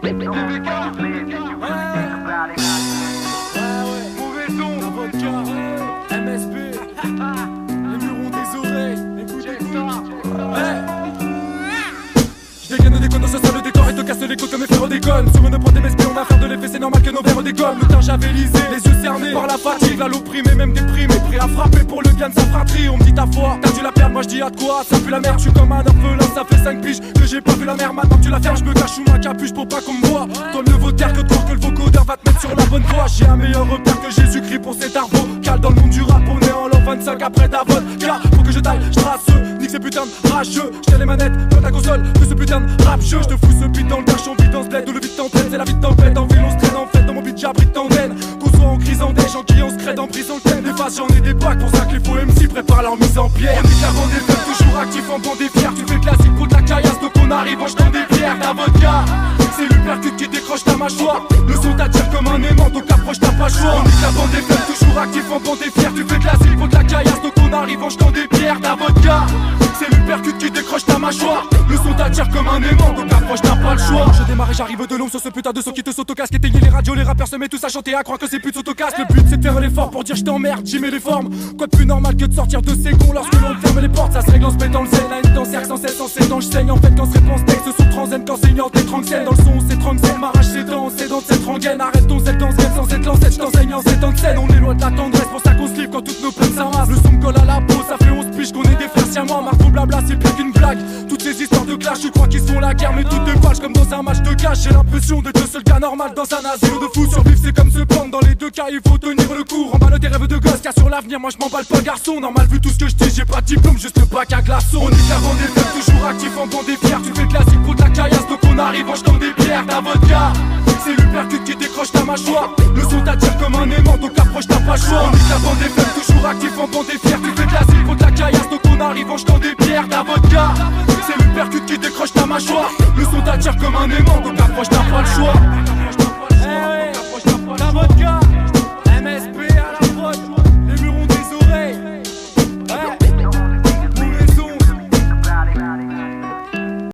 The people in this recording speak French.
Mauvais son, avocat, MSB, les murs ont des oreilles. Écoute ça. Je dégaine des connes, ça sera le décor et te casse les côtes comme mes frères déconnent. Sur une prod MSB, on va faire de l'effet, c'est normal que nos verres décollent. Le teint javelisé, les yeux cernés par la fatigue, la l'opprimé, même déprimé, prêt à frapper pour le bien de sa fratrie. On me dit ta foi, t'as dû la perdre, moi je dis à quoi, ça pue la merde, je suis comme un orphelin, ça fait 5 piges que j'ai pas vu la mer. Maintenant que tu la fermes, je me cache sous ma capuche pour pas qu'on me voit. Toi mieux vaut taire que de croire que le vocodeur va te mettre sur la bonne voie. J'ai un meilleur repère que Jésus-Christ pour cet arbre cal dans le monde du rap, on est en l'an 25 après ta vodka. Faut que je taille, je trace, nique ces putains de rageux. J'tiens les manettes, dans ta console, de ce putain de rap jeu. Je te fous ce beat dans le dash, on vit dans ce bled où le vide t'entraîne. C'est la vie de tempête, en ville on se traîne en fête. Dans mon beat j'abrite t'endaine. Qu'on soit en crise en déj, en qui on se crée en prison le thème. Des faces j'en ai des packs, pour ça que les faux MC préparent leur mise en pierre. On est avant des fêtes, toujours actif en bande des fiers. Tu fais classique pour de la caillasse, donc on arrive en jetant des pierres. Ta vodka, c'est l'hypercute qui décroche ta mâchoire. Le son t'attire comme un aimant, donc approche t'as pas le choix. On est avant des fêtes, toujours actif en bande des fiers. Tu fais classique pour de la caillasse, donc on arrive en jetant des pierres. Ta vodka, c'est l'hypercute qui décroche ta mâchoire. Le son t'attire comme un aimant, donc approche t'as pas le choix. Je démarre et j'arrive de l'ombre sur ce putain de son qui te s'autocasque. Éteigner les radios, les rappeurs se mettent tous à chanter, à croire que ces putes s'autocassent. Le but c'est de faire l'effort pour dire je t'emmerde, j'y mets les formes. Quoi de plus normal que de sortir de ces cons lorsque l'on ferme les portes. Ça se règle en se mettant le zen, à une danse sans cesse, sans s'étendre. Je saigne en fait quand se réponse texte sous transène. Quand saignant t'étrangle dans le son, c'est tranxène. M'arrache ses dents de cette rengaine. Arrête ton zèle dans ce game sans cette lancette. Je t'enseigne en 7 ans de scène. On est loin de la tendresse, pour ça qu'on se livre quand toutes nos peines s'amassent. Le son me colle à la peau, ça fait 11 piges qu'on est des frères siamois. Marteau blabla, c'est plus qu'une blague. Toutes ces histoires de clash, je crois qu'ils se font la guerre, mais toutes des pages comme dans un match de cash. J'ai l'impression d'être le seul cas normal dans un asile de fou. Survivre c'est comme se pendre, dans les deux cas il faut tenir le coup. Remballe tes rêves de gosse, car sur l'avenir moi je m'emballe pas garçon. Normal vu tout ce que je dis, j'ai pas de diplôme, juste le bac à glaçons. On est avant des fêtes, toujours actif en bande des fiers. Tu fais classique pour de la caillasse, donc on arrive en jetant des pierres. Ta vodka, c'est l'hypercute qui décroche ta mâchoire. Le son t'attire comme un aimant, donc approche t'as pas le choix. On est avant des fêtes, toujours actif en bande des fiers. Tu fais classique pour de la caillasse, donc on arrive en jetant des pierres. Ta vodka, c'est l'hypercute qui décroche ta mâchoire. Le son t'attire comme un aimant, donc approche t'as pas le choix.